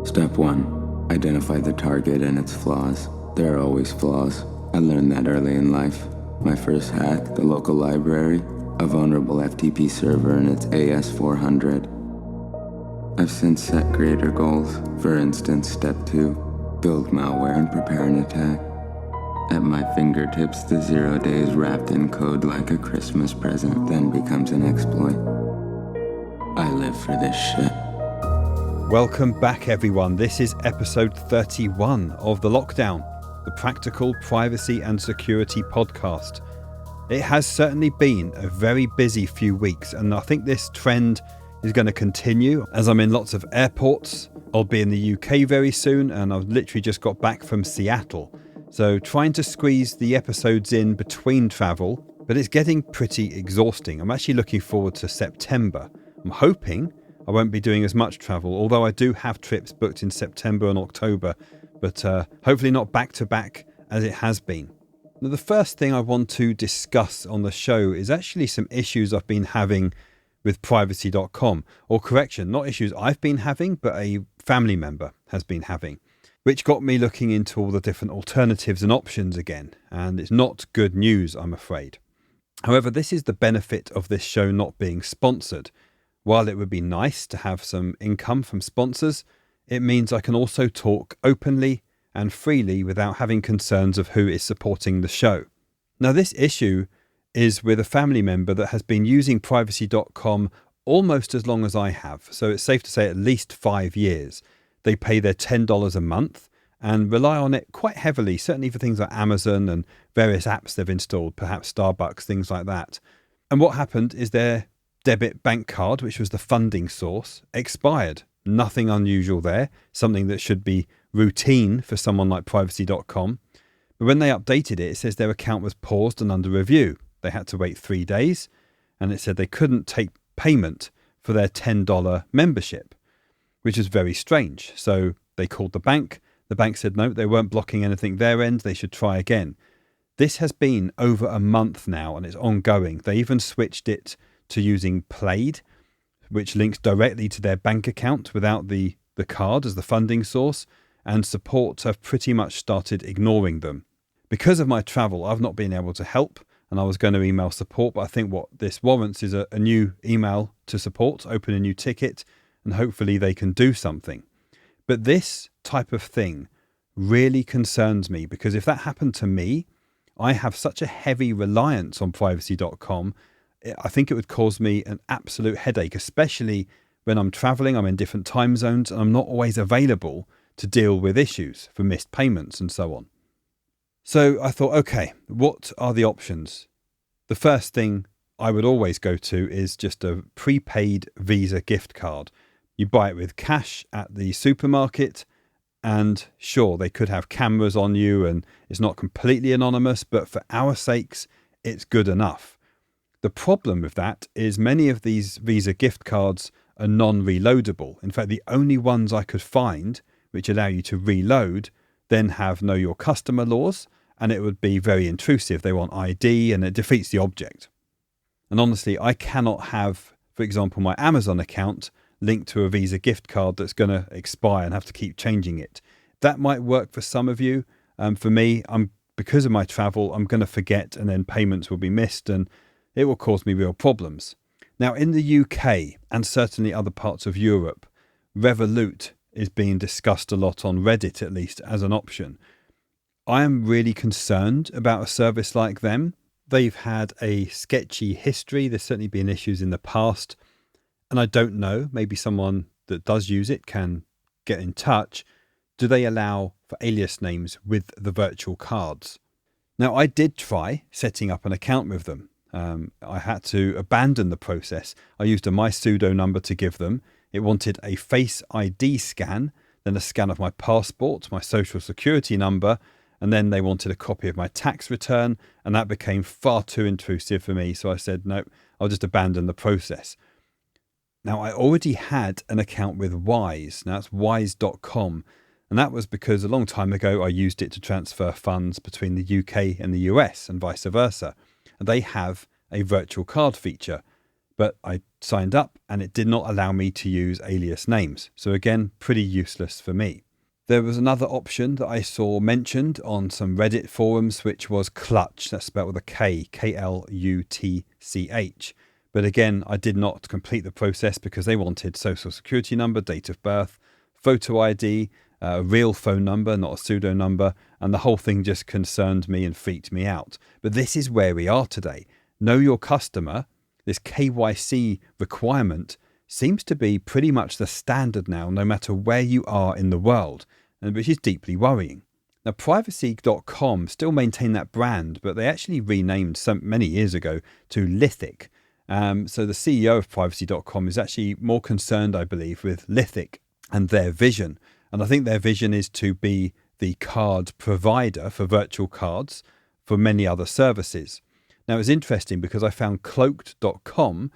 Step 1. Identify the target and its flaws. There are always flaws. I learned that early in life. My first hack, the local library, a vulnerable FTP server and its AS400. I've since set greater goals. For instance, Step 2. Build malware and prepare an attack. At my fingertips, the 0 days wrapped in code like a Christmas present then becomes an exploit. I live for this shit. Welcome back, everyone. This is episode 31 of The Lockdown, the Practical Privacy and Security podcast. It has certainly been a very busy few weeks, and I think this trend is going to continue as I'm in lots of airports. I'll be in the UK very soon, and I've literally just got back from Seattle. So trying to squeeze the episodes in between travel, but it's getting pretty exhausting. I'm actually looking forward to September. I'm hoping I won't be doing as much travel, although I do have trips booked in September and October, but hopefully not back to back as it has been. Now, the first thing I want to discuss on the show is actually some issues I've been having with privacy.com, or correction, not issues I've been having, but a family member has been having, which got me looking into all the different alternatives and options again, and it's not good news, I'm afraid. However, this is the benefit of this show not being sponsored. While it would be nice to have some income from sponsors, it means I can also talk openly and freely without having concerns of who is supporting the show. Now, this issue is with a family member that has been using privacy.com almost as long as I have, so it's safe to say at least 5 years. They pay their $10 a month and rely on it quite heavily, certainly for things like Amazon and various apps they've installed, perhaps Starbucks, things like that. And what happened is their debit bank card, which was the funding source, expired. Nothing unusual there, something that should be routine for someone like privacy.com. But when they updated it, it says their account was paused and under review. They had to wait 3 days, and it said they couldn't take payment for their $10 membership, which is very strange. So they called the bank. The bank said no, they weren't blocking anything their end. They should try again. This has been over a month now, and it's ongoing. They even switched it to using Plaid, which links directly to their bank account without the card as the funding source, and support have pretty much started ignoring them. Because of my travel, I've not been able to help, and I was going to email support, but I think what this warrants is a new email to support, open a new ticket, and hopefully they can do something. But this type of thing really concerns me, because if that happened to me, I have such a heavy reliance on privacy.com. I think it would cause me an absolute headache, especially when I'm traveling, I'm in different time zones, and I'm not always available to deal with issues for missed payments and so on. So I thought, okay, what are the options? The first thing I would always go to is just a prepaid Visa gift card. You buy it with cash at the supermarket, and sure, they could have cameras on you and it's not completely anonymous, but for our sakes, it's good enough. The problem with that is many of these Visa gift cards are non-reloadable. In fact, the only ones I could find which allow you to reload then have know your customer laws, and it would be very intrusive. They want ID and it defeats the object. And honestly, I cannot have, for example, my Amazon account linked to a Visa gift card that's going to expire and have to keep changing it. That might work for some of you. For me, because of my travel, I'm going to forget, and then payments will be missed, and it will cause me real problems. Now, in the UK and certainly other parts of Europe, Revolut is being discussed a lot on Reddit, at least, as an option. I am really concerned about a service like them. They've had a sketchy history. There's certainly been issues in the past. And I don't know, maybe someone that does use it can get in touch. Do they allow for alias names with the virtual cards? Now, I did try setting up an account with them. I had to abandon the process. I used a my pseudo number to give them. It wanted a Face ID scan, then a scan of my passport, my social security number, and then they wanted a copy of my tax return, and that became far too intrusive for me. So I said, no, I'll just abandon the process. Now, I already had an account with Wise. Now, that's wise.com. And that was because a long time ago, I used it to transfer funds between the UK and the US and vice versa. And they have a virtual card feature. But I signed up and it did not allow me to use alias names. So again, pretty useless for me. There was another option that I saw mentioned on some Reddit forums, which was Clutch. That's spelled with a K, Klutch. But again, I did not complete the process because they wanted social security number, date of birth, photo ID, a real phone number, not a pseudo number. And the whole thing just concerned me and freaked me out. But this is where we are today. Know your customer. This KYC requirement seems to be pretty much the standard now, no matter where you are in the world, and which is deeply worrying. Now, privacy.com still maintain that brand, but they actually renamed many years ago to Lithic. So the CEO of privacy.com is actually more concerned, I believe, with Lithic and their vision. And I think their vision is to be the card provider for virtual cards for many other services. Now, it's interesting because I found cloaked.com,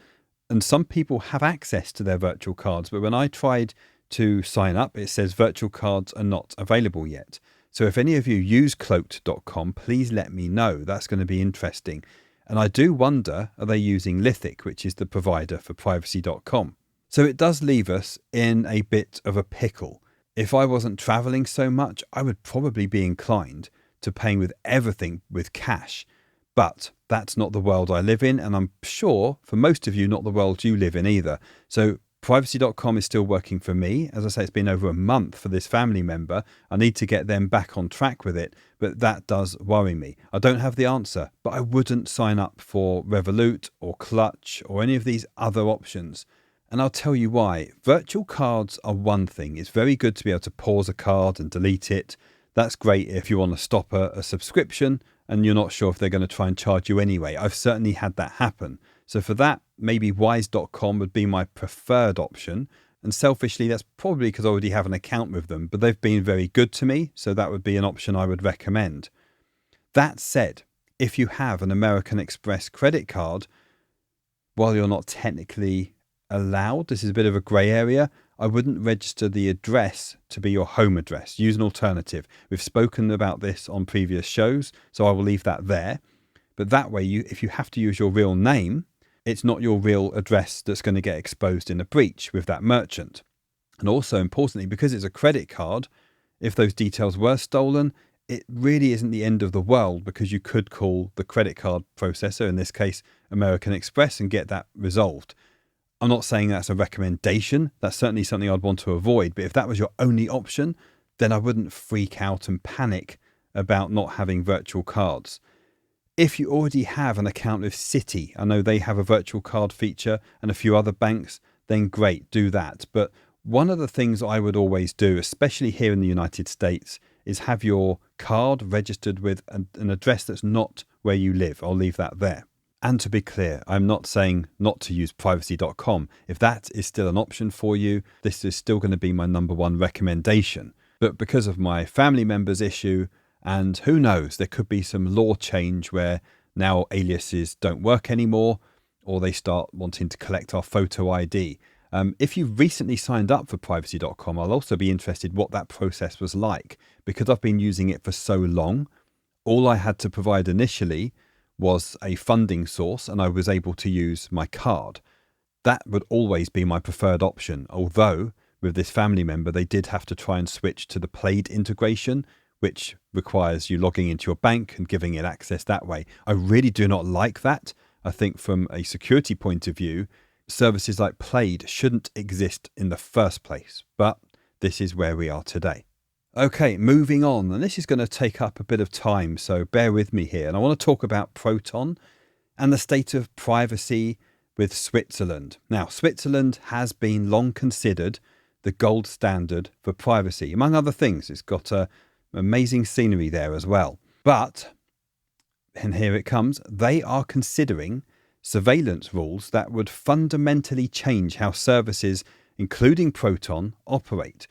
and some people have access to their virtual cards, but when I tried to sign up, it says virtual cards are not available yet. So if any of you use cloaked.com, please let me know. That's going to be interesting. And I do wonder, are they using Lithic, which is the provider for privacy.com? So it does leave us in a bit of a pickle. If I wasn't traveling so much, I would probably be inclined to paying with everything with cash. But that's not the world I live in, and I'm sure for most of you, not the world you live in either. So privacy.com is still working for me. As I say, it's been over a month for this family member. I need to get them back on track with it, but that does worry me. I don't have the answer, but I wouldn't sign up for Revolut or Clutch or any of these other options. And I'll tell you why. Virtual cards are one thing. It's very good to be able to pause a card and delete it. That's great if you want to stop a subscription and you're not sure if they're going to try and charge you anyway. I've certainly had that happen. So for that, maybe wise.com would be my preferred option. And selfishly, that's probably because I already have an account with them, but they've been very good to me. So that would be an option I would recommend. That said, if you have an American Express credit card, while you're not technically allowed, this is a bit of a grey area, I wouldn't register the address to be your home address. Use an alternative. We've spoken about this on previous shows, so I will leave that there. But that way, if you have to use your real name, it's not your real address that's going to get exposed in a breach with that merchant. And also, importantly, because it's a credit card, if those details were stolen, it really isn't the end of the world because you could call the credit card processor, in this case, American Express, and get that resolved. I'm not saying that's a recommendation. That's certainly something I'd want to avoid. But if that was your only option, then I wouldn't freak out and panic about not having virtual cards. If you already have an account with Citi, I know they have a virtual card feature and a few other banks, then great, do that. But one of the things I would always do, especially here in the United States, is have your card registered with an address that's not where you live. I'll leave that there. And to be clear, I'm not saying not to use privacy.com. If that is still an option for you, this is still going to be my number one recommendation. But because of my family member's issue, and who knows, there could be some law change where now aliases don't work anymore, or they start wanting to collect our photo ID. If you've recently signed up for privacy.com, I'll also be interested what that process was like. Because I've been using it for so long, all I had to provide initially was a funding source, and I was able to use my card. That would always be my preferred option, although with this family member, they did have to try and switch to the Plaid integration, which requires you logging into your bank and giving it access that way. I really do not like that. I think from a security point of view, services like Plaid shouldn't exist in the first place, but this is where we are today. Okay, moving on, and this is going to take up a bit of time, so bear with me here. And I want to talk about Proton and the state of privacy with Switzerland. Now, Switzerland has been long considered the gold standard for privacy. Among other things, it's got amazing scenery there as well. But, and here it comes, they are considering surveillance rules that would fundamentally change how services, including Proton, operate.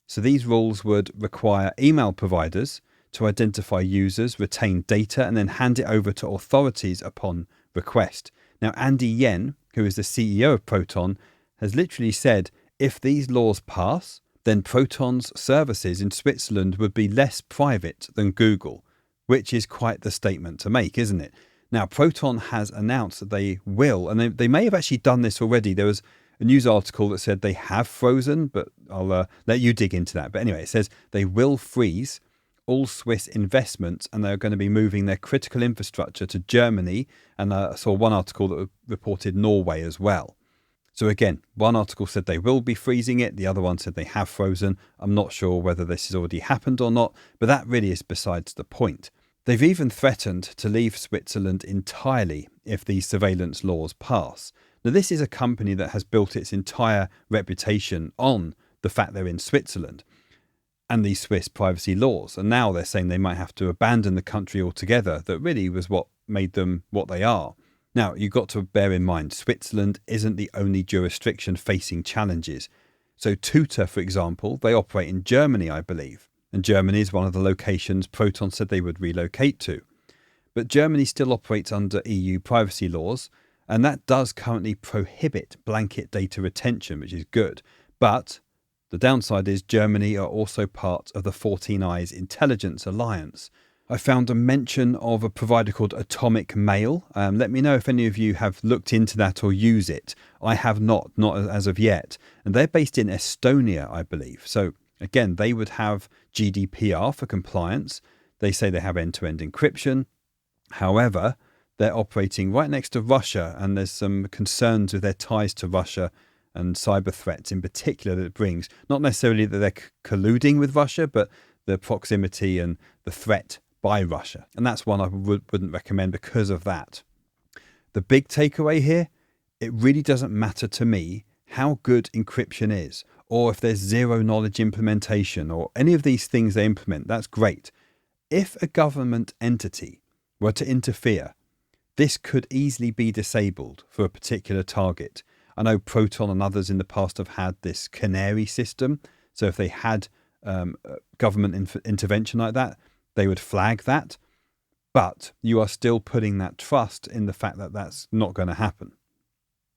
So these rules would require email providers to identify users, retain data, and then hand it over to authorities upon request. Now, Andy Yen, who is the CEO of Proton, has literally said, if these laws pass, then Proton's services in Switzerland would be less private than Google, which is quite the statement to make, isn't it? Now, Proton has announced that they will, and they may have actually done this already. There was a news article that said they have frozen, but I'll let you dig into that. But anyway, it says they will freeze all Swiss investments, and they're going to be moving their critical infrastructure to Germany. And I saw one article that reported Norway as well. So again, one article said they will be freezing it. The other one said they have frozen. I'm not sure whether this has already happened or not, but that really is besides the point. They've even threatened to leave Switzerland entirely if these surveillance laws pass. Now, this is a company that has built its entire reputation on the fact they're in Switzerland and these Swiss privacy laws. And now they're saying they might have to abandon the country altogether. That really was what made them what they are. Now, you've got to bear in mind, Switzerland isn't the only jurisdiction facing challenges. So Tutor, for example, they operate in Germany, I believe. And Germany is one of the locations Proton said they would relocate to. But Germany still operates under EU privacy laws, and that does currently prohibit blanket data retention, which is good. But the downside is Germany are also part of the 14 Eyes Intelligence Alliance. I found a mention of a provider called Atomic Mail. Let me know if any of you have looked into that or use it. I have not as of yet. And they're based in Estonia, I believe. So again, they would have GDPR for compliance. They say they have end-to-end encryption. However, they're operating right next to Russia, and there's some concerns with their ties to Russia and cyber threats in particular that it brings. Not necessarily that they're colluding with Russia, but the proximity and the threat by Russia. And that's one I wouldn't recommend because of that. The big takeaway here, it really doesn't matter to me how good encryption is, or if there's zero knowledge implementation, or any of these things they implement. That's great. If a government entity were to interfere, this could easily be disabled for a particular target. I know Proton and others in the past have had this canary system. So if they had government intervention like that, they would flag that. But you are still putting that trust in the fact that that's not going to happen.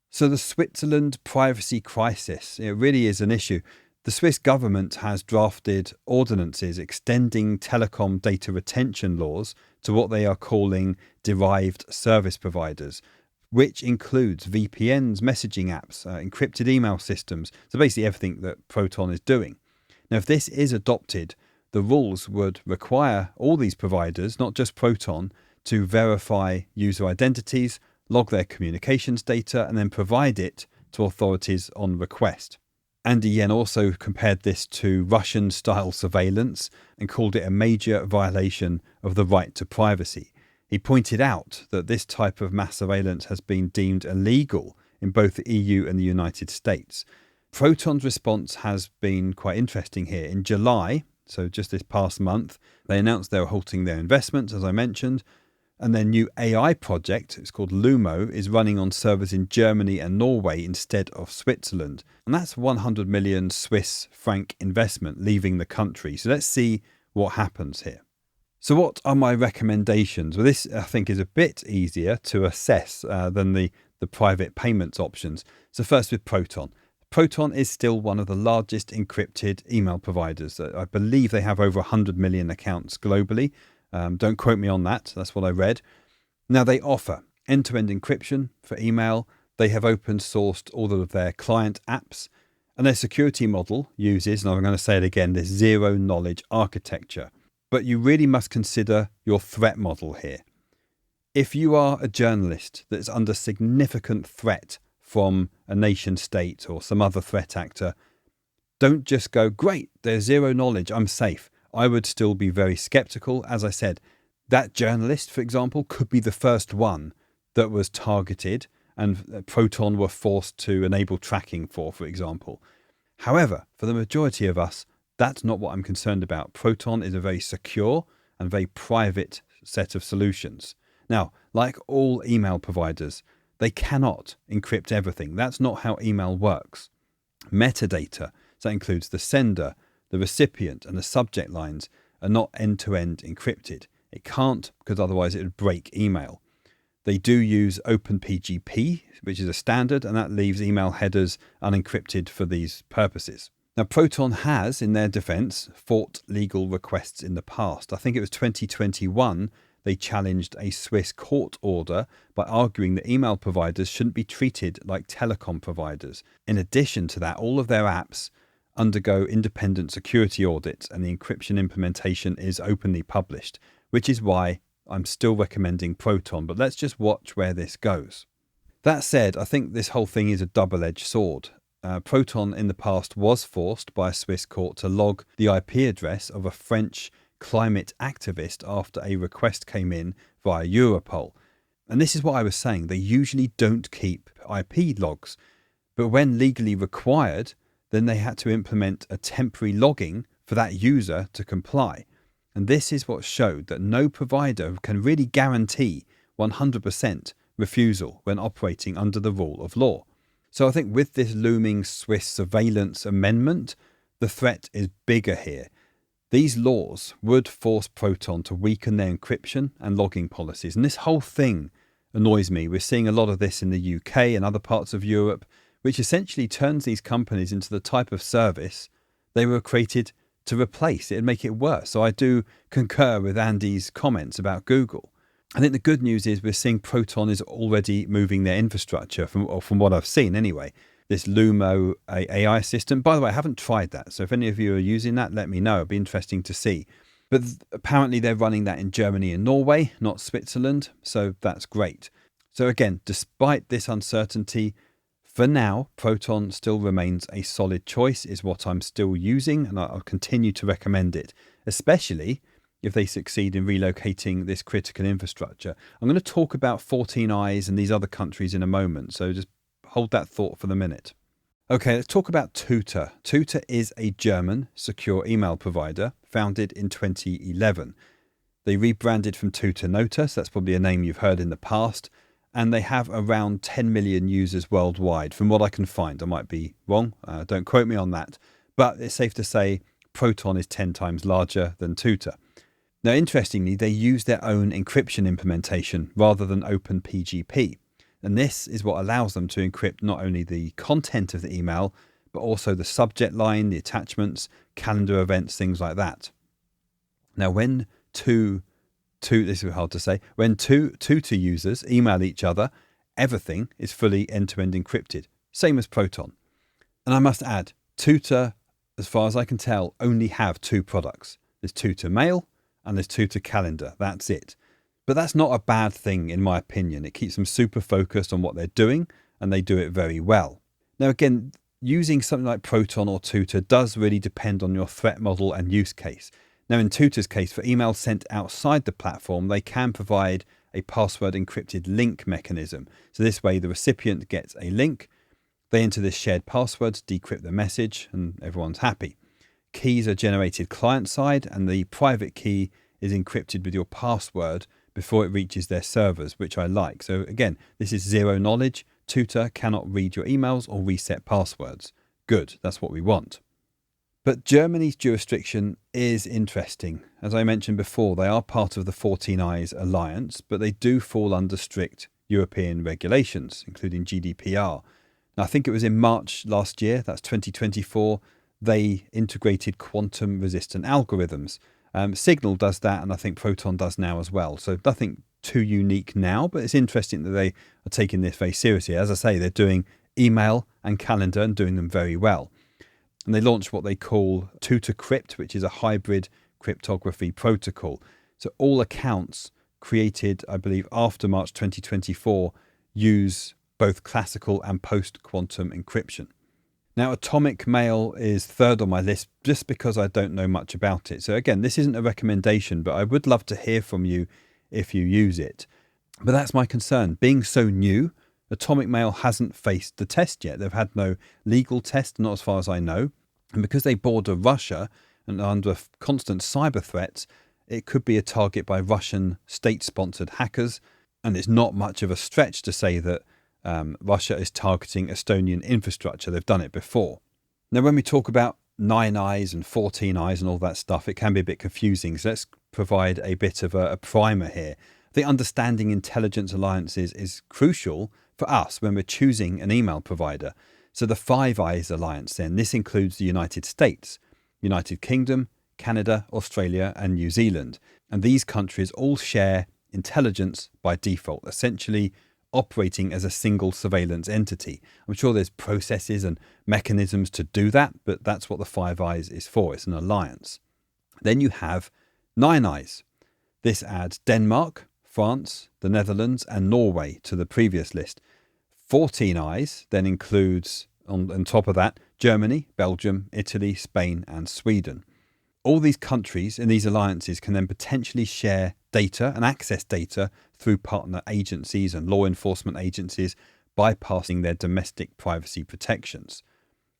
So the Switzerland privacy crisis, it really is an issue. The Swiss government has drafted ordinances extending telecom data retention laws to what they are calling derived service providers, which includes VPNs, messaging apps, encrypted email systems. So basically everything that Proton is doing. Now, if this is adopted, the rules would require all these providers, not just Proton, to verify user identities, log their communications data, and then provide it to authorities on request. Andy Yen also compared this to Russian-style surveillance and called it a major violation of the right to privacy. He pointed out that this type of mass surveillance has been deemed illegal in both the EU and the United States. Proton's response has been quite interesting here. In July, so just this past month, they announced they were halting their investments, as I mentioned, and their new AI project, it's called Lumo, is running on servers in Germany and Norway instead of Switzerland. And that's 100 million Swiss franc investment leaving the country. So let's see what happens here. So what are my recommendations? Well, this I think is a bit easier to assess than the private payments options. So first with Proton. Proton is still one of the largest encrypted email providers. I believe they have over 100 million accounts globally. Don't quote me on that. That's what I read. Now, they offer end-to-end encryption for email. They have open sourced all of their client apps. And their security model uses, and I'm going to say it again, this zero knowledge architecture. But you really must consider your threat model here. If you are a journalist that's under significant threat from a nation state or some other threat actor, don't just go, great, there's zero knowledge, I'm safe. I would still be very skeptical. As I said, that journalist, for example, could be the first one that was targeted and Proton were forced to enable tracking for example. However, for the majority of us, that's not what I'm concerned about. Proton is a very secure and very private set of solutions. Now, like all email providers, they cannot encrypt everything. That's not how email works. Metadata, so that includes the sender, the recipient and the subject lines, are not end-to-end encrypted. It can't, because otherwise it would break email. They do use OpenPGP, which is a standard, and that leaves email headers unencrypted for these purposes. Now, Proton has, in their defense, fought legal requests in the past. I think it was 2021, they challenged a Swiss court order by arguing that email providers shouldn't be treated like telecom providers. In addition to that, all of their apps undergo independent security audits and the encryption implementation is openly published, which is why I'm still recommending Proton, but let's just watch where this goes. That said, I think this whole thing is a double-edged sword. Proton in the past was forced by a Swiss court to log the IP address of a French climate activist after a request came in via Europol. And this is what I was saying. They usually don't keep IP logs, but when legally required, then they had to implement a temporary logging for that user to comply. And this is what showed that no provider can really guarantee 100% refusal when operating under the rule of law. So I think with this looming Swiss surveillance amendment, the threat is bigger here. These laws would force Proton to weaken their encryption and logging policies. And this whole thing annoys me. We're seeing a lot of this in the UK and other parts of Europe, which essentially turns these companies into the type of service they were created to replace. It'd make it worse. So I do concur with Andy's comments about Google. I think the good news is we're seeing Proton is already moving their infrastructure, from what I've seen anyway. This Lumo AI system. By the way, I haven't tried that. So if any of you are using that, let me know. It'd be interesting to see. But apparently they're running that in Germany and Norway, not Switzerland. So that's great. So again, despite this uncertainty, for now, Proton still remains a solid choice, is what I'm still using, and I'll continue to recommend it, especially if they succeed in relocating this critical infrastructure. I'm going to talk about 14 Eyes and these other countries in a moment, so just hold that thought for the minute. Okay, let's talk about Tutor. Tutor is a German secure email provider founded in 2011. They rebranded from Tutor Nota, so that's probably a name you've heard in the past, and they have around 10 million users worldwide, from what I can find. I might be wrong, don't quote me on that, but it's safe to say Proton is 10 times larger than Tutor. Now, interestingly, they use their own encryption implementation rather than OpenPGP. And this is what allows them to encrypt not only the content of the email, but also the subject line, the attachments, calendar events, things like that. Now, when two Tutor users email each other, everything is fully end-to-end encrypted, same as Proton. And I must add, Tutor, as far as I can tell, only have two products. There's Tutor Mail and there's Tutor Calendar. That's it. But that's not a bad thing, in my opinion. It keeps them super focused on what they're doing, and they do it very well. Now, again, using something like Proton or Tutor does really depend on your threat model and use case. Now, in Tutor's case, for emails sent outside the platform, they can provide a password encrypted link mechanism. So this way, the recipient gets a link, they enter this shared password, decrypt the message, and everyone's happy. Keys are generated client-side, and the private key is encrypted with your password before it reaches their servers, which I like. So again, this is zero knowledge. Tutor cannot read your emails or reset passwords. Good, that's what we want. But Germany's jurisdiction is interesting. As I mentioned before, they are part of the 14 Eyes Alliance, but they do fall under strict European regulations, including GDPR. Now, I think it was in March last year, that's 2024, they integrated quantum-resistant algorithms. Signal does that, and I think Proton does now as well. So nothing too unique now, but it's interesting that they are taking this very seriously. As I say, they're doing email and calendar and doing them very well. And they launched what they call TutorCrypt, which is a hybrid cryptography protocol. So all accounts created, I believe, after March 2024 use both classical and post-quantum encryption. Now, Atomic Mail is third on my list just because I don't know much about it. So again, this isn't a recommendation, but I would love to hear from you if you use it. But that's my concern. Being so new, Atomic Mail hasn't faced the test yet. They've had no legal test, not as far as I know. And because they border Russia and are under constant cyber threats, it could be a target by Russian state-sponsored hackers. And it's not much of a stretch to say that Russia is targeting Estonian infrastructure. They've done it before. Now, when we talk about 9 Eyes and 14 Eyes and all that stuff, it can be a bit confusing. So let's provide a bit of a primer here. I think understanding intelligence alliances is crucial for us when we're choosing an email provider. So the 5 Eyes Alliance then, this includes the United States, United Kingdom, Canada, Australia and New Zealand. And these countries all share intelligence by default, essentially operating as a single surveillance entity. I'm sure there's processes and mechanisms to do that, but that's what the Five Eyes is for. It's an alliance. Then you have Nine Eyes. This adds Denmark, France, the Netherlands, and Norway to the previous list. 14 Eyes then includes, on top of that, Germany, Belgium, Italy, Spain, and Sweden. All these countries in these alliances can then potentially share data and access data through partner agencies and law enforcement agencies, bypassing their domestic privacy protections.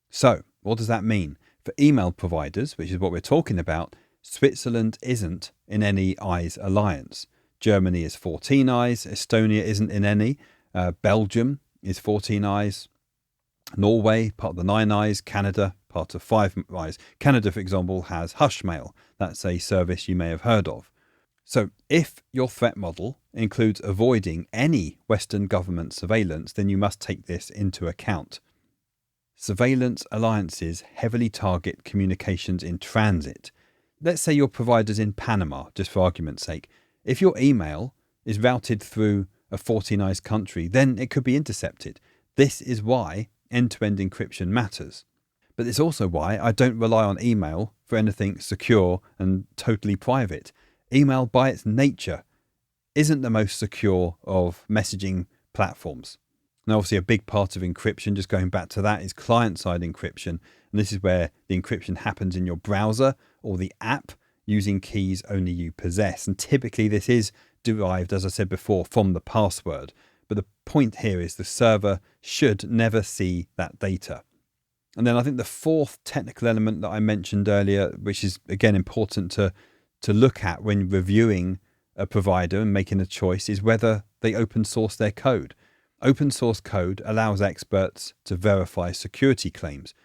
So, what does that mean? For email providers, which is what we're talking about, Switzerland isn't in any Eyes alliance. Germany is 14 Eyes. Estonia isn't in any. Belgium is 14 Eyes. Norway, part of the 9 Eyes. Canada, part of 5 Eyes. Canada, for example, has Hushmail. That's a service you may have heard of. So if your threat model includes avoiding any Western government surveillance, then you must take this into account. Surveillance alliances heavily target communications in transit. Let's say your provider's in Panama, just for argument's sake. If your email is routed through a 14 Eyes country, then it could be intercepted. This is why end-to-end encryption matters. But it's also why I don't rely on email for anything secure and totally private. Email by its nature isn't the most secure of messaging platforms. Now, obviously, a big part of encryption, just going back to that, is client-side encryption. And this is where the encryption happens in your browser or the app using keys only you possess. And typically this is derived, as I said before, from the password. But the point here is the server should never see that data. And then I think the fourth technical element that I mentioned earlier, which is, again, important to look at when reviewing a provider and making a choice, is whether they open source their code. Open source code allows experts to verify security claims.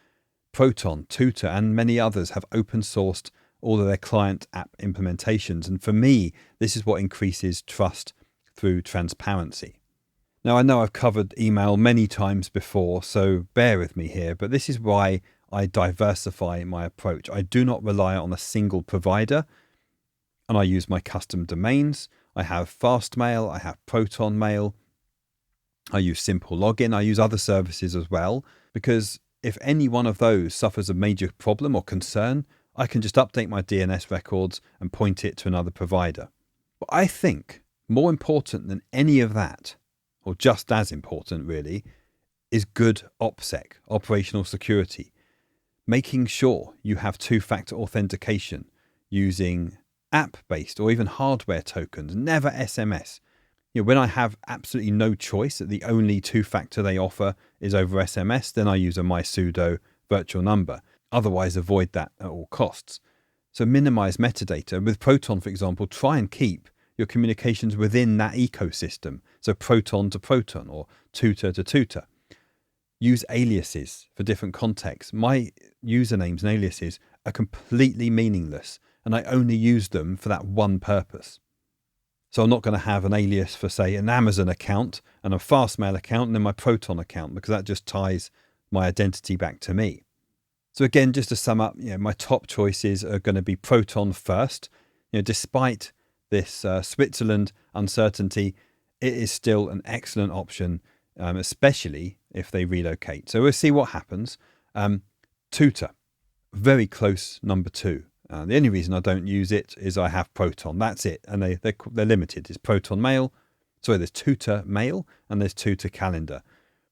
Proton, Tutor, and many others have open sourced all of their client app implementations. And for me, this is what increases trust through transparency. Now, I know I've covered email many times before, so bear with me here, but this is why I diversify my approach. I do not rely on a single provider, and I use my custom domains. I have Fastmail, I have Proton Mail, I use Simple Login, I use other services as well, because if any one of those suffers a major problem or concern, I can just update my DNS records and point it to another provider. But I think more important than any of that, or just as important really, is good OPSEC, operational security. Making sure you have two-factor authentication using app-based or even hardware tokens, never SMS. When I have absolutely no choice that the only two-factor they offer is over SMS, then I use a MySudo virtual number. Otherwise, avoid that at all costs. So minimize metadata. With Proton, for example, try and keep your communications within that ecosystem. So Proton to Proton or Tutor to Tutor. Use aliases for different contexts. My usernames and aliases are completely meaningless, and I only use them for that one purpose. So I'm not going to have an alias for, say, an Amazon account and a Fastmail account and then my Proton account, because that just ties my identity back to me. So again, just to sum up, my top choices are going to be Proton first. Despite this Switzerland uncertainty, it is still an excellent option, especially if they relocate. So we'll see what happens. Tutor, very close number 2. The only reason I don't use it is I have Proton. That's it. And they're limited. It's Proton Mail. Sorry, there's Tutor Mail and there's Tutor Calendar.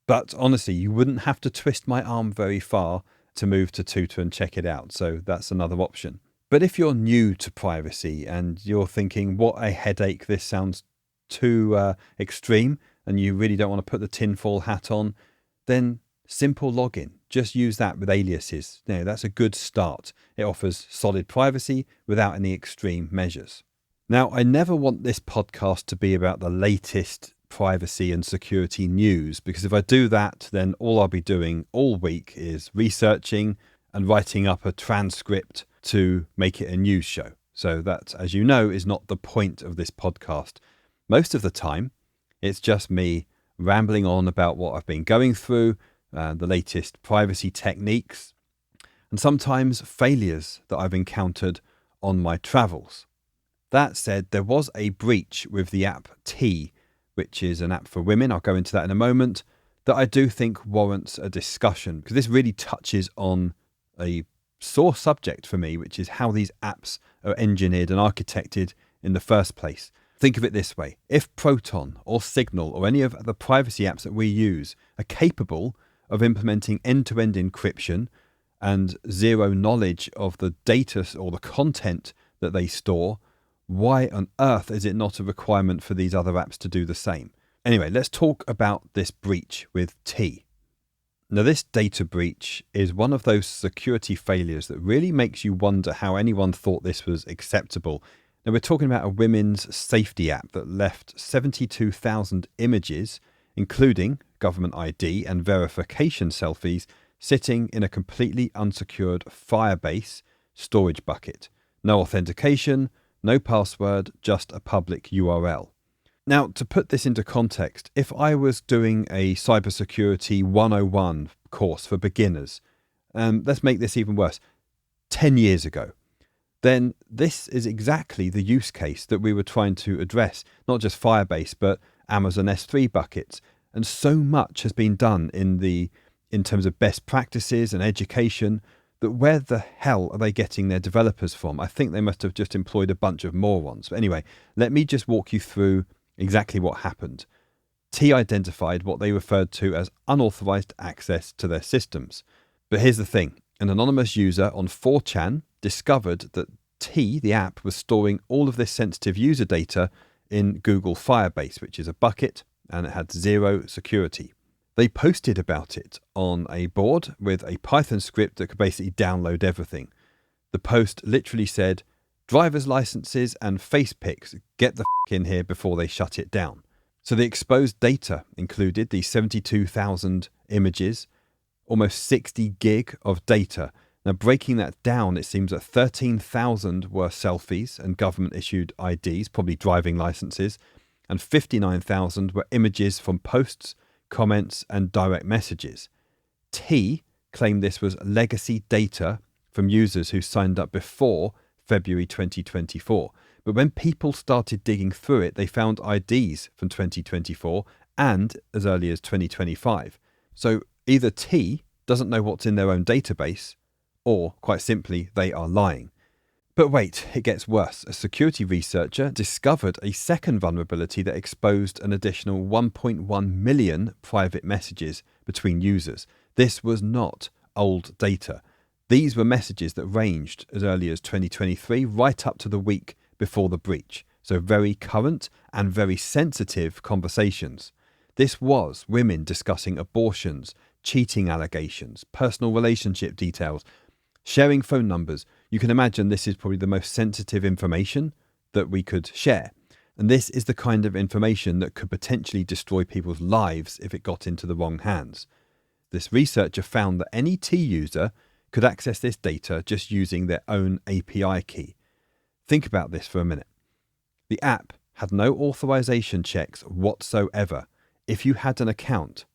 But honestly, you wouldn't have to twist my arm very far to move to Tutor and check it out. So that's another option. But if you're new to privacy and you're thinking, what a headache, this sounds too extreme, and you really don't want to put the tinfoil hat on, then Simple Login. Just use that with aliases. That's a good start. It offers solid privacy without any extreme measures. Now, I never want this podcast to be about the latest privacy and security news, because if I do that, then all I'll be doing all week is researching and writing up a transcript to make it a news show. So that, as you know, is not the point of this podcast. Most of the time, it's just me rambling on about what I've been going through, the latest privacy techniques, and sometimes failures that I've encountered on my travels. That said, there was a breach with the app T, which is an app for women. I'll go into that in a moment, that I do think warrants a discussion, because this really touches on a sore subject for me, which is how these apps are engineered and architected in the first place. Think of it this way. If Proton or Signal or any of the privacy apps that we use are capable of implementing end-to-end encryption and zero knowledge of the data or the content that they store, why on earth is it not a requirement for these other apps to do the same? Anyway, let's talk about this breach with T. Now, this data breach is one of those security failures that really makes you wonder how anyone thought this was acceptable. Now, we're talking about a women's safety app that left 72,000 images, including government ID and verification selfies, sitting in a completely unsecured Firebase storage bucket. No authentication, no password, just a public URL. Now, to put this into context, if I was doing a cybersecurity 101 course for beginners, let's make this even worse, 10 years ago, then this is exactly the use case that we were trying to address, not just Firebase, but Amazon S3 buckets. And so much has been done in terms of best practices and education, that where the hell are they getting their developers from? I think they must have just employed a bunch of morons. But anyway, let me just walk you through exactly what happened. T identified what they referred to as unauthorized access to their systems. But here's the thing. An anonymous user on 4chan discovered that T, the app, was storing all of this sensitive user data in Google Firebase, which is a bucket, and it had zero security. They posted about it on a board with a Python script that could basically download everything. The post literally said, "Driver's licenses and face pics, get the in here before they shut it down." So the exposed data included these 72,000 images, almost 60 gig of data. Now, breaking that down, it seems that 13,000 were selfies and government-issued IDs, probably driving licenses, and 59,000 were images from posts, comments, and direct messages. T claimed this was legacy data from users who signed up before February 2024. But when people started digging through it, they found IDs from 2024 and as early as 2025. So either T doesn't know what's in their own database, or quite simply, they are lying. But wait, it gets worse. A security researcher discovered a second vulnerability that exposed an additional 1.1 million private messages between users. This was not old data. These were messages that ranged as early as 2023 right up to the week before the breach. So very current and very sensitive conversations. This was women discussing abortions, cheating allegations, personal relationship details, sharing phone numbers. You can imagine this is probably the most sensitive information that we could share. And this is the kind of information that could potentially destroy people's lives if it got into the wrong hands. This researcher found that any T user could access this data just using their own API key. Think about this for a minute. The app had no authorization checks whatsoever. If you had an account,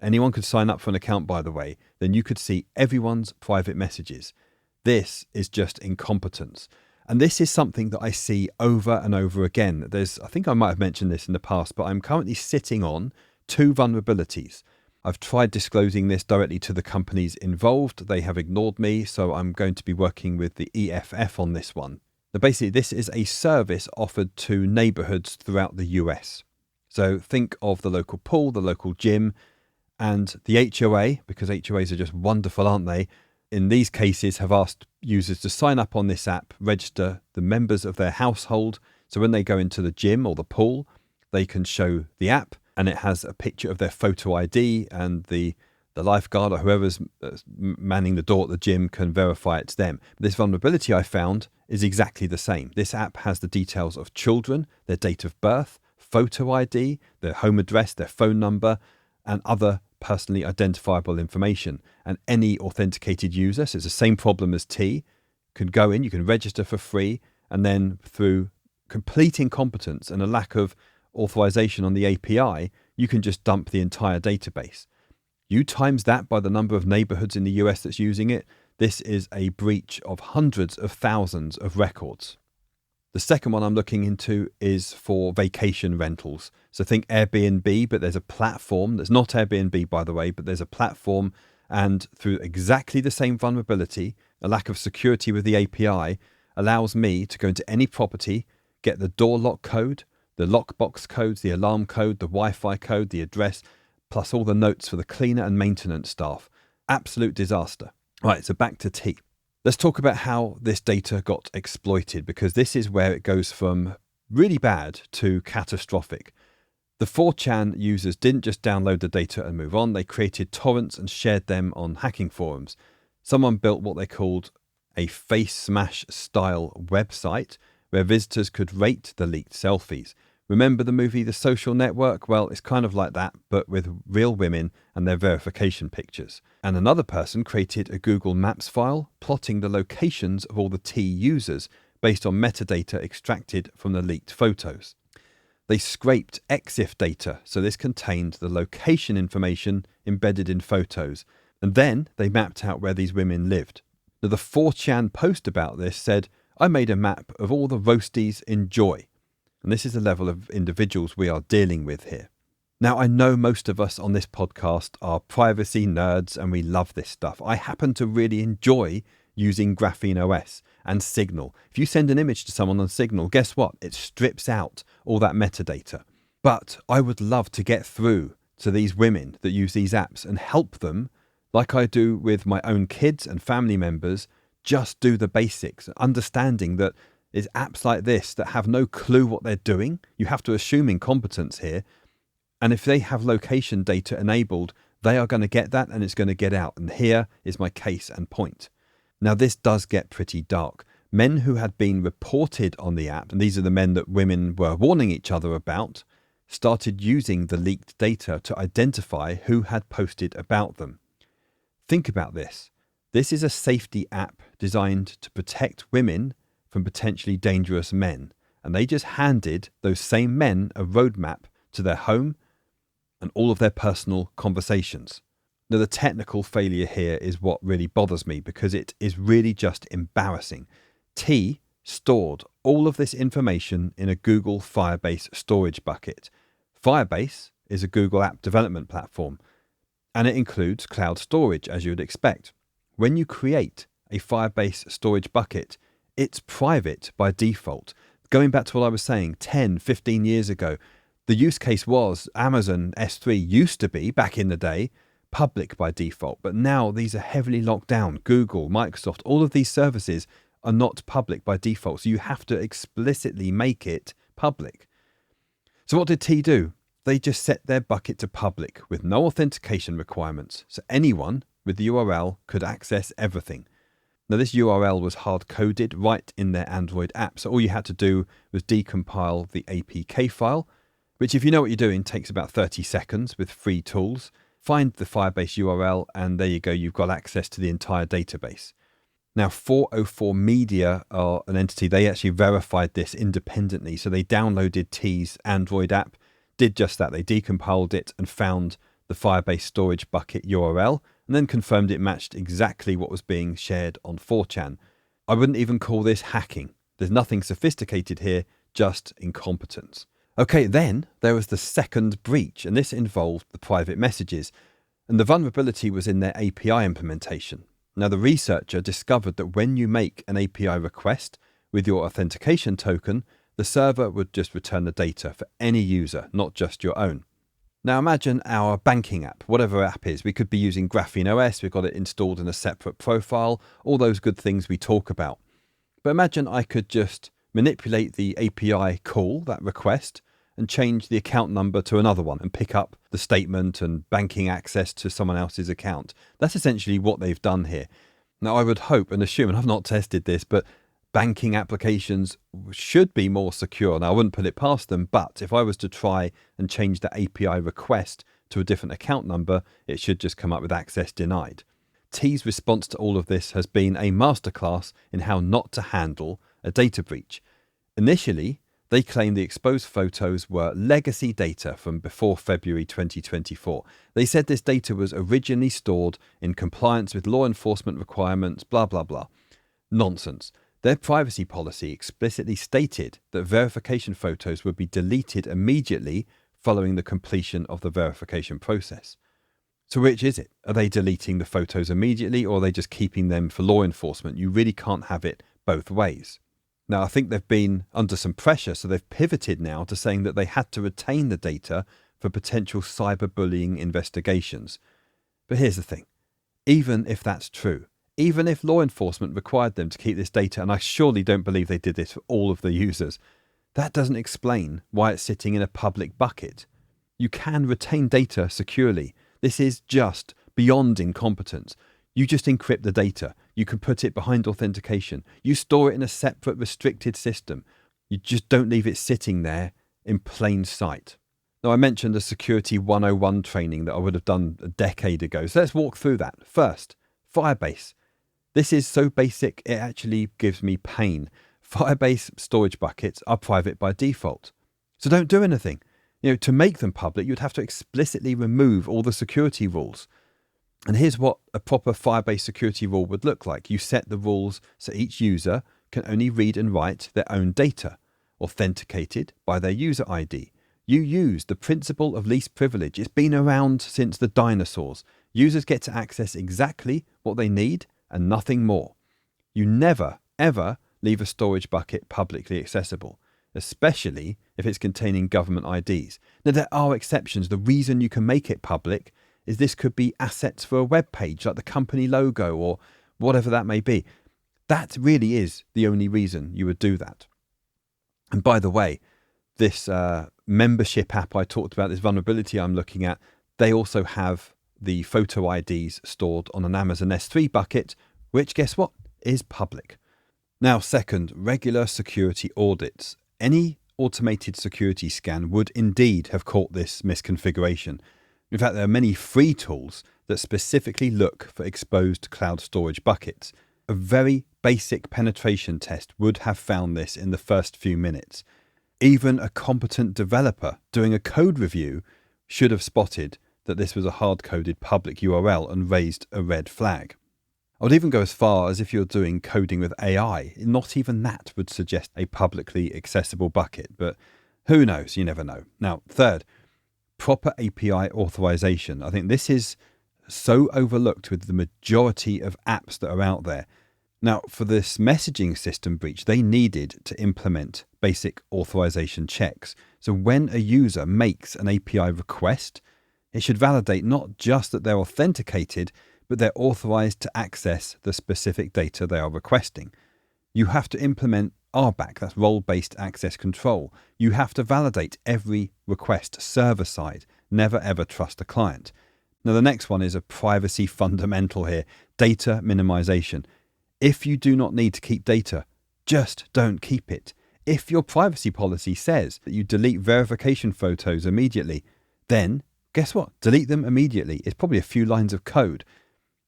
anyone could sign up for an account, by the way, then you could see everyone's private messages. This is just incompetence. And this is something that I see over and over again. I think I might have mentioned this in the past, but I'm currently sitting on 2 vulnerabilities. I've tried disclosing this directly to the companies involved. They have ignored me, so I'm going to be working with the EFF on this one. Now, basically, this is a service offered to neighborhoods throughout the US. So think of the local pool, the local gym, and the HOA, because HOAs are just wonderful, aren't they? In these cases, have asked users to sign up on this app, register the members of their household. So when they go into the gym or the pool, they can show the app, and it has a picture of their photo ID, and the lifeguard or whoever's manning the door at the gym can verify it's them. This vulnerability I found is exactly the same. This app has the details of children, their date of birth, photo ID, their home address, their phone number, and other personally identifiable information. And any authenticated user, so it's the same problem as T, can go in, you can register for free, and then through complete incompetence and a lack of authorization on the API, you can just dump the entire database. You times that by the number of neighborhoods in the US that's using it, this is a breach of hundreds of thousands of records. The second one I'm looking into is for vacation rentals. So think Airbnb, but there's a platform that's not Airbnb, by the way, but there's a platform, and through exactly the same vulnerability, a lack of security with the API allows me to go into any property, get the door lock code, the lockbox codes, the alarm code, the Wi-Fi code, the address, plus all the notes for the cleaner and maintenance staff. Absolute disaster. Right, so back to T. Let's talk about how this data got exploited, because this is where it goes from really bad to catastrophic. The 4chan users didn't just download the data and move on. They created torrents and shared them on hacking forums. Someone built what they called a face smash style website where visitors could rate the leaked selfies. Remember the movie The Social Network? Well, it's kind of like that, but with real women and their verification pictures. And another person created a Google Maps file plotting the locations of all the T users based on metadata extracted from the leaked photos. They scraped EXIF data, so this contained the location information embedded in photos, and then they mapped out where these women lived. Now, the 4chan post about this said, "I made a map of all the roasties in Joy." And this is the level of individuals we are dealing with here. Now, I know most of us on this podcast are privacy nerds and we love this stuff. I happen to really enjoy using Graphene OS and Signal. If you send an image to someone on Signal, guess what? It strips out all that metadata. But I would love to get through to these women that use these apps and help them, like I do with my own kids and family members, just do the basics, understanding that is apps like this that have no clue what they're doing. You have to assume incompetence here. And if they have location data enabled, they are going to get that and it's going to get out. And here is my case and point. Now, this does get pretty dark. Men who had been reported on the app, and these are the men that women were warning each other about, started using the leaked data to identify who had posted about them. Think about this. This is a safety app designed to protect women from potentially dangerous men, and they just handed those same men a roadmap to their home and all of their personal conversations. Now, the technical failure here is what really bothers me, because it is really just embarrassing. T stored all of this information in a Google Firebase storage bucket. Firebase is a Google app development platform, and it includes cloud storage, as you would expect. When you create a Firebase storage bucket, it's private by default. Going back to what I was saying 10, 15 years ago, the use case was Amazon S3 used to be, back in the day, public by default. But now these are heavily locked down. Google, Microsoft, all of these services are not public by default. So you have to explicitly make it public. So what did T do? They just set their bucket to public with no authentication requirements. So anyone with the URL could access everything. Now, this URL was hard-coded right in their Android app, so all you had to do was decompile the APK file, which, if you know what you're doing, takes about 30 seconds with free tools. Find the Firebase URL, and there you go, you've got access to the entire database. Now, 404 Media are an entity, they actually verified this independently, so they downloaded T's Android app, did just that, they decompiled it and found the Firebase storage bucket URL, and then confirmed it matched exactly what was being shared on 4chan. I wouldn't even call this hacking. There's nothing sophisticated here, just incompetence. Okay, then there was the second breach, and this involved the private messages, and the vulnerability was in their API implementation. Now, the researcher discovered that when you make an API request with your authentication token, the server would just return the data for any user, not just your own. Now imagine our banking app, whatever app is. We could be using Graphene OS, we've got it installed in a separate profile, all those good things we talk about. But imagine I could just manipulate the API call, that request, and change the account number to another one and pick up the statement and banking access to someone else's account. That's essentially what they've done here. Now I would hope and assume, and I've not tested this, but banking applications should be more secure. Now, I wouldn't put it past them, but if I was to try and change the API request to a different account number, it should just come up with access denied. T's response to all of this has been a masterclass in how not to handle a data breach. Initially, they claimed the exposed photos were legacy data from before February 2024. They said this data was originally stored in compliance with law enforcement requirements, blah, blah, blah. Nonsense. Their privacy policy explicitly stated that verification photos would be deleted immediately following the completion of the verification process. So which is it? Are they deleting the photos immediately, or are they just keeping them for law enforcement? You really can't have it both ways. Now, I think they've been under some pressure, so they've pivoted now to saying that they had to retain the data for potential cyberbullying investigations. But here's the thing. Even if that's true, even if law enforcement required them to keep this data, and I surely don't believe they did this for all of the users, that doesn't explain why it's sitting in a public bucket. You can retain data securely. This is just beyond incompetence. You just encrypt the data. You can put it behind authentication. You store it in a separate restricted system. You just don't leave it sitting there in plain sight. Now, I mentioned the Security 101 training that I would have done a decade ago. So let's walk through that. First, Firebase. This is so basic, it actually gives me pain. Firebase storage buckets are private by default. So don't do anything. To make them public, you'd have to explicitly remove all the security rules. And here's what a proper Firebase security rule would look like. You set the rules so each user can only read and write their own data, authenticated by their user ID. You use the principle of least privilege. It's been around since the dinosaurs. Users get to access exactly what they need and nothing more. You never, ever leave a storage bucket publicly accessible, especially if it's containing government IDs. Now, there are exceptions. The reason you can make it public is this could be assets for a web page, like the company logo or whatever that may be. That really is the only reason you would do that. And by the way, this membership app I talked about, this vulnerability I'm looking at, they also have the photo IDs stored on an Amazon S3 bucket, which, guess what, is public. Now, second, regular security audits. Any automated security scan would indeed have caught this misconfiguration. In fact, there are many free tools that specifically look for exposed cloud storage buckets. A very basic penetration test would have found this in the first few minutes. Even a competent developer doing a code review should have spotted that this was a hard-coded public URL and raised a red flag. I would even go as far as if you're doing coding with AI, not even that would suggest a publicly accessible bucket, but who knows, you never know. Now, third, proper API authorization. I think this is so overlooked with the majority of apps that are out there. Now, for this messaging system breach, they needed to implement basic authorization checks. So when a user makes an API request, it should validate not just that they're authenticated, but they're authorized to access the specific data they are requesting. You have to implement RBAC, that's role-based access control. You have to validate every request server-side. Never ever trust a client. Now, the next one is a privacy fundamental here, data minimization. If you do not need to keep data, just don't keep it. If your privacy policy says that you delete verification photos immediately, then guess what? Delete them immediately. It's probably a few lines of code.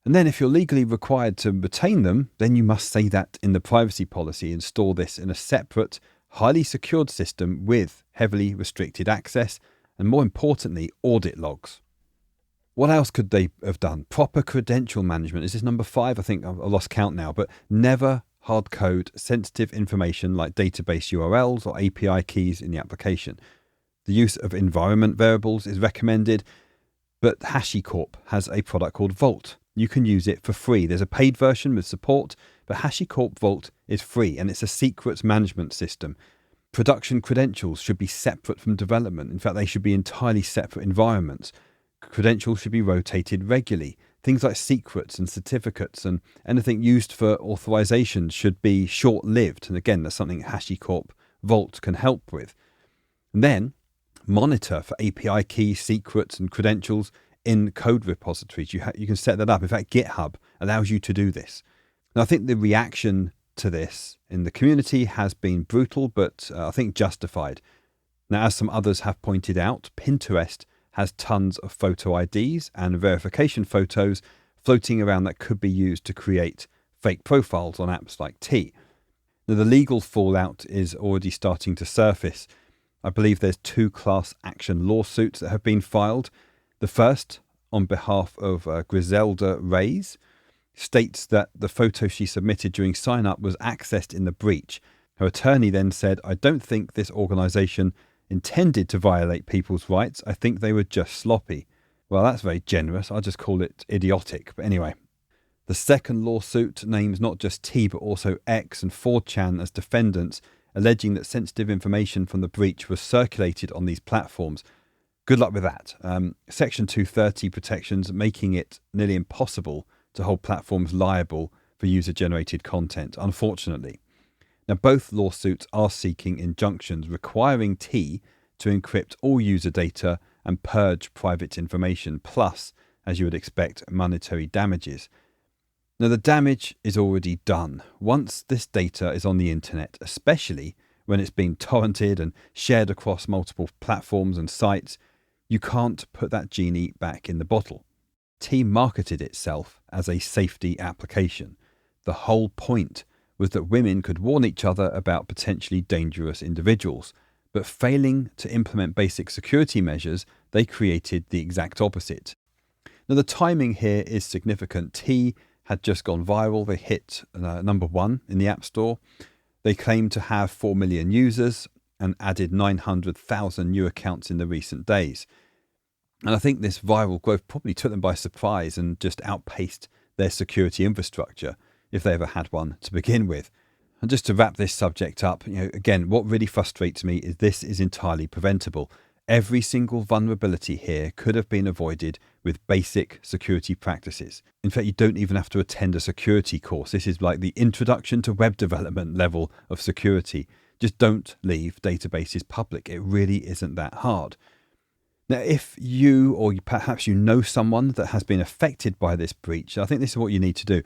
And then if you're legally required to retain them, then you must say that in the privacy policy and store this in a separate, highly secured system with heavily restricted access and, more importantly, audit logs. What else could they have done? Proper credential management. Is this number 5? I think I've lost count now, but never hard code sensitive information like database URLs or API keys in the application. The use of environment variables is recommended, but HashiCorp has a product called Vault. You can use it for free. There's a paid version with support, but HashiCorp Vault is free and it's a secrets management system. Production credentials should be separate from development. In fact, they should be entirely separate environments. Credentials should be rotated regularly. Things like secrets and certificates and anything used for authorization should be short-lived. And again, that's something HashiCorp Vault can help with. And then monitor for API keys, secrets and credentials in code repositories. You can set that up. In fact, GitHub allows you to do this. Now, I think the reaction to this in the community has been brutal, but I think justified. Now, as some others have pointed out, Pinterest has tons of photo IDs and verification photos floating around that could be used to create fake profiles on apps like T. Now, the legal fallout is already starting to surface. I believe there's 2 class action lawsuits that have been filed. The first on behalf of Griselda Reyes, states that the photo she submitted during sign-up was accessed in the breach. Her attorney then said, "I don't think this organisation intended to violate people's rights. I think they were just sloppy." Well, that's very generous. I'll just call it idiotic. But anyway, the second lawsuit names not just T but also X and 4chan as defendants, alleging that sensitive information from the breach was circulated on these platforms. Good luck with that. Section 230 protections, making it nearly impossible to hold platforms liable for user-generated content, unfortunately. Now, both lawsuits are seeking injunctions requiring T to encrypt all user data and purge private information, plus, as you would expect, monetary damages. Now, the damage is already done. Once this data is on the internet, especially when it's been torrented and shared across multiple platforms and sites, you can't put that genie back in the bottle. T marketed itself as a safety application. The whole point was that women could warn each other about potentially dangerous individuals, but failing to implement basic security measures, they created the exact opposite. Now, the timing here is significant. T had just gone viral. They hit number 1 in the App Store. They claimed to have 4 million users and added 900,000 new accounts in the recent days. And I think this viral growth probably took them by surprise and just outpaced their security infrastructure, if they ever had one to begin with. And just to wrap this subject up, again, what really frustrates me is this is entirely preventable. Every single vulnerability here could have been avoided with basic security practices. In fact, you don't even have to attend a security course. This is like the introduction to web development level of security. Just don't leave databases public. It really isn't that hard. Now, if you or perhaps you know someone that has been affected by this breach, I think this is what you need to do.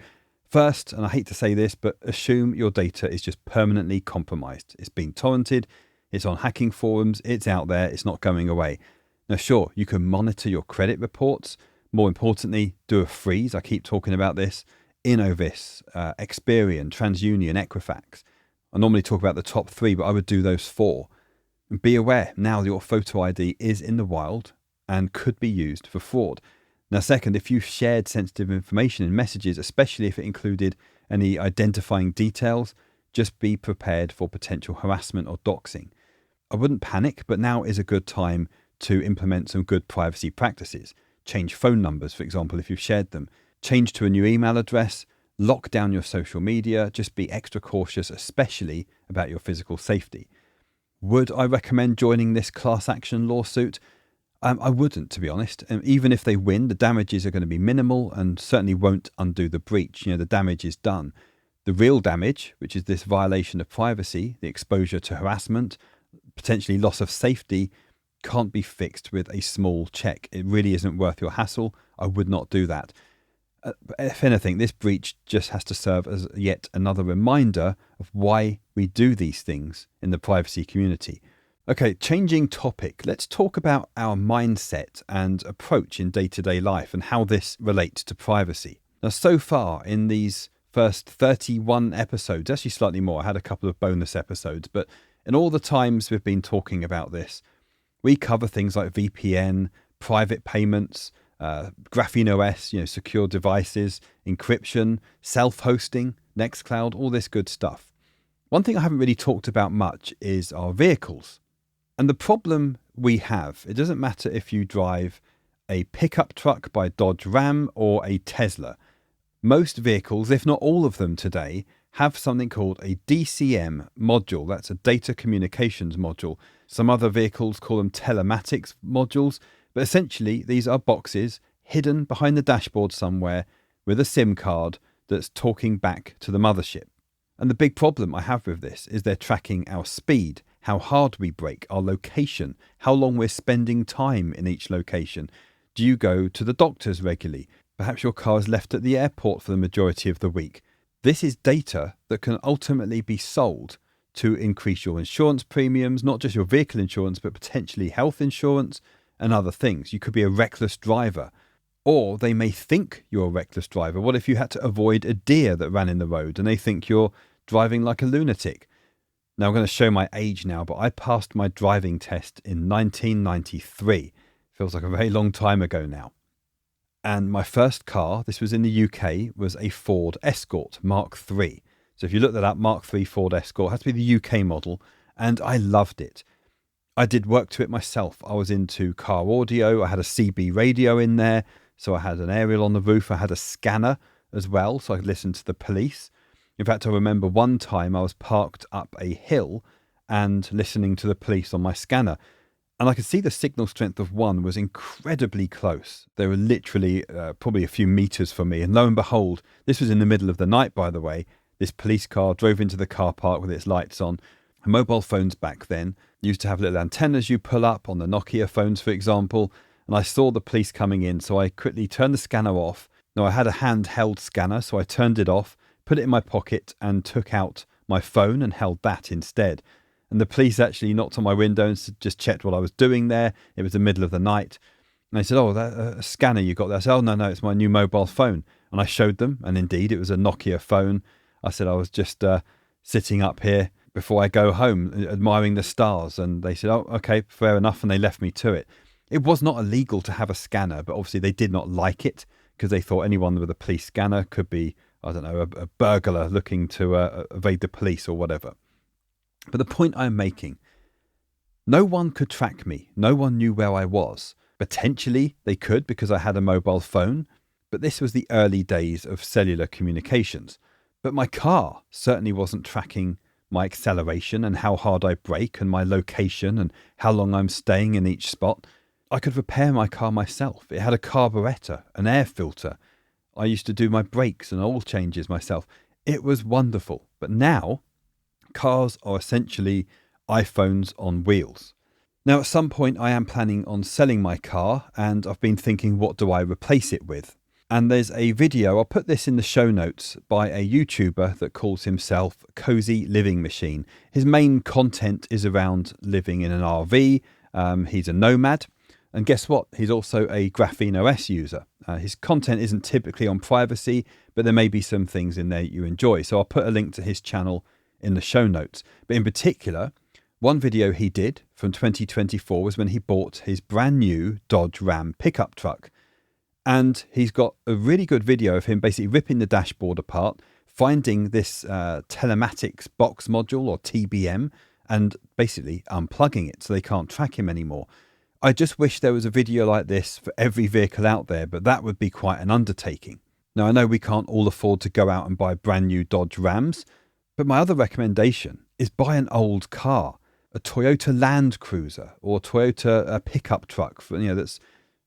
First, and I hate to say this, but assume your data is just permanently compromised. It's been torrented, it's on hacking forums, it's out there, it's not going away. Now, sure, you can monitor your credit reports. More importantly, do a freeze. I keep talking about this. Innovis, Experian, TransUnion, Equifax. I normally talk about the top 3, but I would do those 4. And be aware now your photo ID is in the wild and could be used for fraud. Now, second, if you shared sensitive information in messages, especially if it included any identifying details, just be prepared for potential harassment or doxing. I wouldn't panic, but now is a good time to implement some good privacy practices. Change phone numbers, for example, if you've shared them. Change to a new email address. Lock down your social media. Just be extra cautious, especially about your physical safety. Would I recommend joining this class action lawsuit? I wouldn't, to be honest. Even if they win, the damages are going to be minimal and certainly won't undo the breach. The damage is done. The real damage, which is this violation of privacy, the exposure to harassment, potentially loss of safety, can't be fixed with a small check. It really isn't worth your hassle. I would not do that. If anything, this breach just has to serve as yet another reminder of why we do these things in the privacy community. Okay, changing topic. Let's talk about our mindset and approach in day-to-day life and how this relates to privacy. Now, so far in these first 31 episodes, actually slightly more, I had a couple of bonus episodes, but in all the times we've been talking about this, we cover things like VPN, private payments, Graphene OS, secure devices, encryption, self-hosting, Nextcloud, all this good stuff. One thing I haven't really talked about much is our vehicles. And the problem we have, it doesn't matter if you drive a pickup truck by Dodge Ram or a Tesla. Most vehicles, if not all of them today, have something called a DCM module. That's a data communications module. Some other vehicles call them telematics modules. But essentially, these are boxes hidden behind the dashboard somewhere with a SIM card that's talking back to the mothership. And the big problem I have with this is they're tracking our speed, how hard we brake, our location, how long we're spending time in each location. Do you go to the doctors regularly? Perhaps your car is left at the airport for the majority of the week. This is data that can ultimately be sold to increase your insurance premiums, not just your vehicle insurance, but potentially health insurance and other things. You could be a reckless driver, or they may think you're a reckless driver. What if you had to avoid a deer that ran in the road and they think you're driving like a lunatic? Now, I'm going to show my age now, but I passed my driving test in 1993. Feels like a very long time ago now. And my first car, this was in the UK, was a Ford Escort Mark III. So if you look that up, Mark III Ford Escort, it has to be the UK model. And I loved it. I did work to it myself. I was into car audio. I had a CB radio in there. So I had an aerial on the roof. I had a scanner as well, so I could listen to the police. In fact, I remember one time I was parked up a hill and listening to the police on my scanner. And I could see the signal strength of one was incredibly close. They were literally probably a few meters from me. And lo and behold, this was in the middle of the night, by the way. This police car drove into the car park with its lights on. Mobile phones back then used to have little antennas you pull up on the Nokia phones, for example. And I saw the police coming in, so I quickly turned the scanner off. Now, I had a handheld scanner, so I turned it off, put it in my pocket and took out my phone and held that instead. And the police actually knocked on my window and just checked what I was doing there. It was the middle of the night. And they said, "Oh, that a scanner you got there?" I said, "Oh, no, it's my new mobile phone." And I showed them, and indeed, it was a Nokia phone. I said, "I was just sitting up here before I go home, admiring the stars." And they said, "Oh, okay, fair enough." And they left me to it. It was not illegal to have a scanner, but obviously they did not like it because they thought anyone with a police scanner could be, I don't know, a burglar looking to evade the police or whatever. But the point I'm making, no one could track me. No one knew where I was. Potentially they could because I had a mobile phone, but this was the early days of cellular communications. But my car certainly wasn't tracking my acceleration and how hard I brake and my location and how long I'm staying in each spot. I could repair my car myself. It had a carburetor, an air filter. I used to do my brakes and oil changes myself. It was wonderful. But now, cars are essentially iPhones on wheels. Now, at some point, I am planning on selling my car, and I've been thinking, what do I replace it with? And there's a video, I'll put this in the show notes, by a YouTuber that calls himself Cozy Living Machine. His main content is around living in an RV. He's a nomad. And guess what? He's also a Graphene OS user. His content isn't typically on privacy, but there may be some things in there you enjoy. So I'll put a link to his channel in the show notes. But in particular, one video he did from 2024 was when he bought his brand new Dodge Ram pickup truck. And he's got a really good video of him basically ripping the dashboard apart, finding this Telematics box module or TBM, and basically unplugging it so they can't track him anymore. I just wish there was a video like this for every vehicle out there, but that would be quite an undertaking. Now, I know we can't all afford to go out and buy brand new Dodge Rams, but my other recommendation is buy an old car, a Toyota Land Cruiser or Toyota pickup truck that's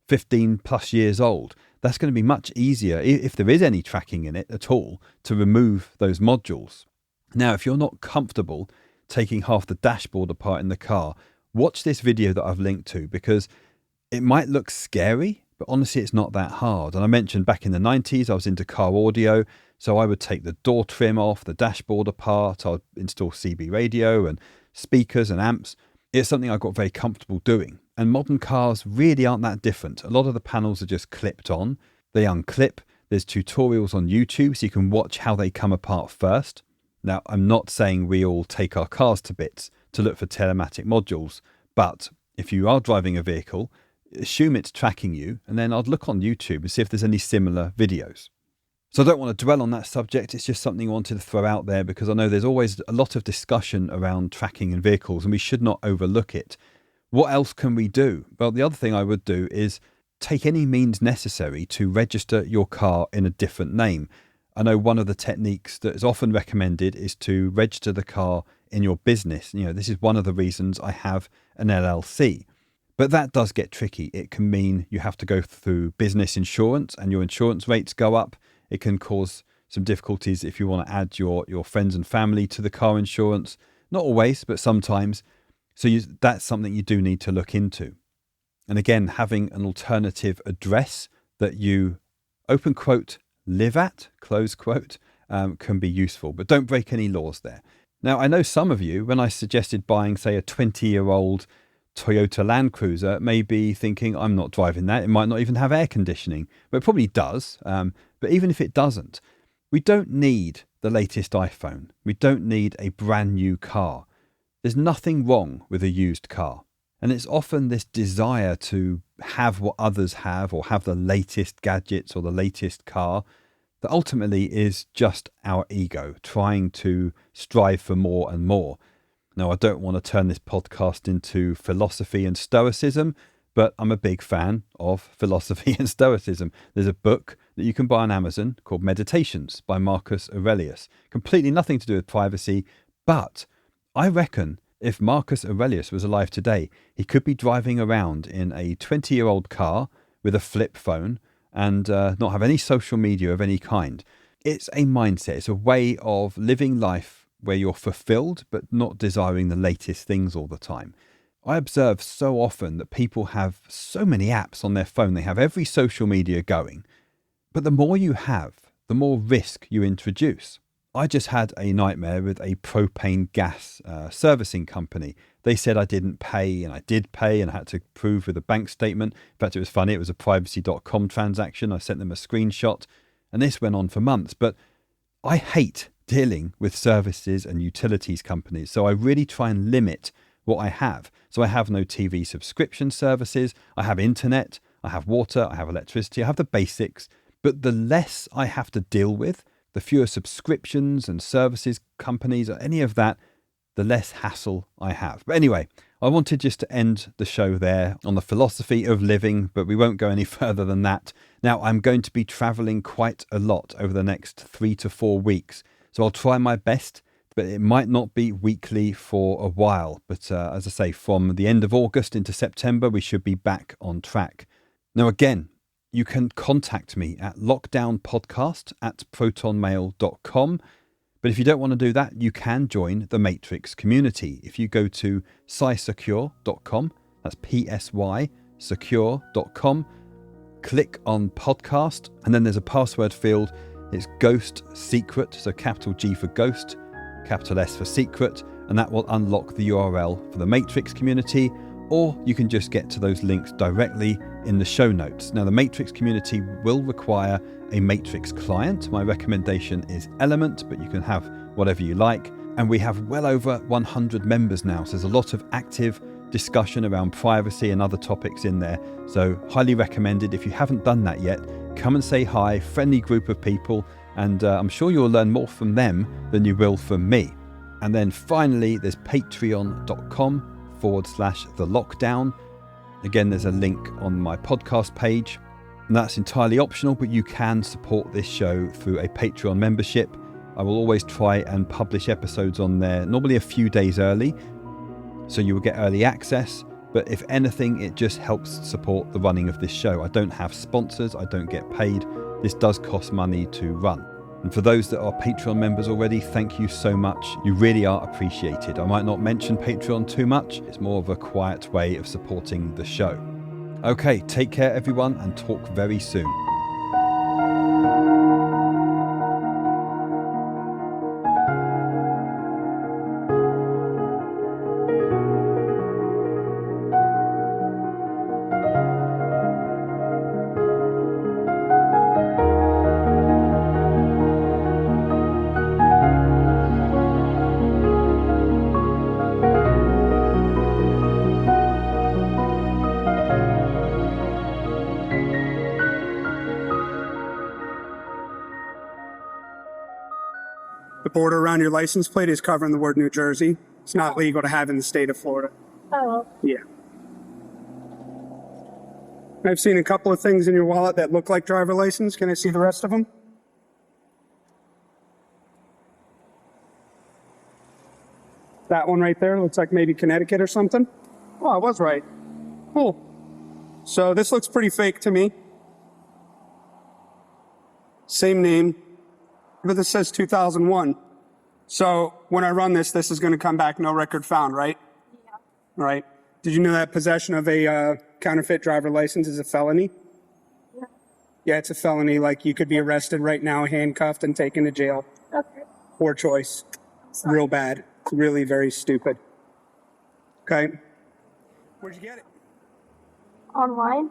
15 plus years old. That's going to be much easier, if there is any tracking in it at all, to remove those modules. Now, if you're not comfortable taking half the dashboard apart in the car, watch this video that I've linked to, because it might look scary, but honestly, it's not that hard. And I mentioned back in the 90s, I was into car audio. So I would take the door trim off, the dashboard apart. I'd install CB radio and speakers and amps. It's something I got very comfortable doing. And modern cars really aren't that different. A lot of the panels are just clipped on. They unclip. There's tutorials on YouTube, so you can watch how they come apart first. Now, I'm not saying we all take our cars to bits to look for telematic modules, but if you are driving a vehicle, assume it's tracking you, and then I'd look on YouTube and see if there's any similar videos. So I don't want to dwell on that subject. It's just something I wanted to throw out there because I know there's always a lot of discussion around tracking in vehicles and we should not overlook it. What else can we do? Well, the other thing I would do is take any means necessary to register your car in a different name. I know one of the techniques that is often recommended is to register the car in your business. This is one of the reasons I have an LLC. But that does get tricky. It can mean you have to go through business insurance and your insurance rates go up. It can cause some difficulties if you want to add your friends and family to the car insurance. Not always, but sometimes. So that's something you do need to look into. And again, having an alternative address that you, open quote, live at, close quote, can be useful. But don't break any laws there. Now, I know some of you, when I suggested buying, say, a 20-year-old Toyota Land Cruiser, may be thinking, I'm not driving that. It might not even have air conditioning. But it probably does. But even if it doesn't, we don't need the latest iPhone. We don't need a brand new car. There's nothing wrong with a used car. And it's often this desire to have what others have or have the latest gadgets or the latest car that ultimately is just our ego trying to strive for more and more. Now, I don't want to turn this podcast into philosophy and stoicism, but I'm a big fan of philosophy and stoicism. There's a book that you can buy on Amazon called Meditations by Marcus Aurelius. Completely nothing to do with privacy, but I reckon if Marcus Aurelius was alive today, he could be driving around in a 20-year-old car with a flip phone and not have any social media of any kind. It's a mindset. It's a way of living life where you're fulfilled but not desiring the latest things all the time. I observe so often that people have so many apps on their phone. They have every social media going. But the more you have, the more risk you introduce. I just had a nightmare with a propane gas servicing company. They said I didn't pay, and I did pay, and I had to prove with a bank statement. In fact, it was funny. It was a privacy.com transaction. I sent them a screenshot, and this went on for months. But I hate dealing with services and utilities companies, so I really try and limit what I have. So I have no TV subscription services. I have internet. I have water. I have electricity. I have the basics. But the less I have to deal with, the fewer subscriptions and services companies or any of that, the less hassle I have. But anyway, I wanted just to end the show there on the philosophy of living, but we won't go any further than that. Now, I'm going to be traveling quite a lot over the next 3 to 4 weeks. So I'll try my best, but it might not be weekly for a while. But as I say, from the end of August into September, we should be back on track. Now, again, you can contact me at lockdownpodcast@protonmail.com. But if you don't want to do that, you can join the Matrix community. If you go to psysecure.com, that's PSY secure.com, click on podcast, and then there's a password field. It's Ghost Secret, so capital G for Ghost, capital S for Secret, and that will unlock the URL for the Matrix community, or you can just get to those links directly in the show notes. Now, the Matrix community will require a Matrix client. My recommendation is Element, but you can have whatever you like. And we have well over 100 members now, so there's a lot of active discussion around privacy and other topics in there. So highly recommended. If you haven't done that yet, come and say hi, friendly group of people, and I'm sure you'll learn more from them than you will from me. And then finally, there's patreon.com/the lockdown. Again, there's a link on my podcast page, and that's entirely optional, but you can support this show through a Patreon membership. I will always try and publish episodes on there, normally a few days early, so you will get early access. But if anything, it just helps support the running of this show. I don't have sponsors, I don't get paid. This does cost money to run. And for those that are Patreon members already, thank you so much. You really are appreciated. I might not mention Patreon too much. It's more of a quiet way of supporting the show. Okay, take care everyone, and talk very soon. The border around your license plate is covering the word New Jersey. It's not legal to have in the state of Florida. Oh. Yeah. I've seen a couple of things in your wallet that look like driver license. Can I see the rest of them? That one right there looks like maybe Connecticut or something. Oh, I was right. Cool. So this looks pretty fake to me. Same name, but this says 2001. So when I run this, this is going to come back no record found, right? Yeah. Right. Did you know that possession of a counterfeit driver license is a felony? Yeah. Yeah, it's a felony. Like, you could be arrested right now, handcuffed, and taken to jail. Okay. Poor choice. Real bad. Really very stupid. Okay. Where'd you get it? Online?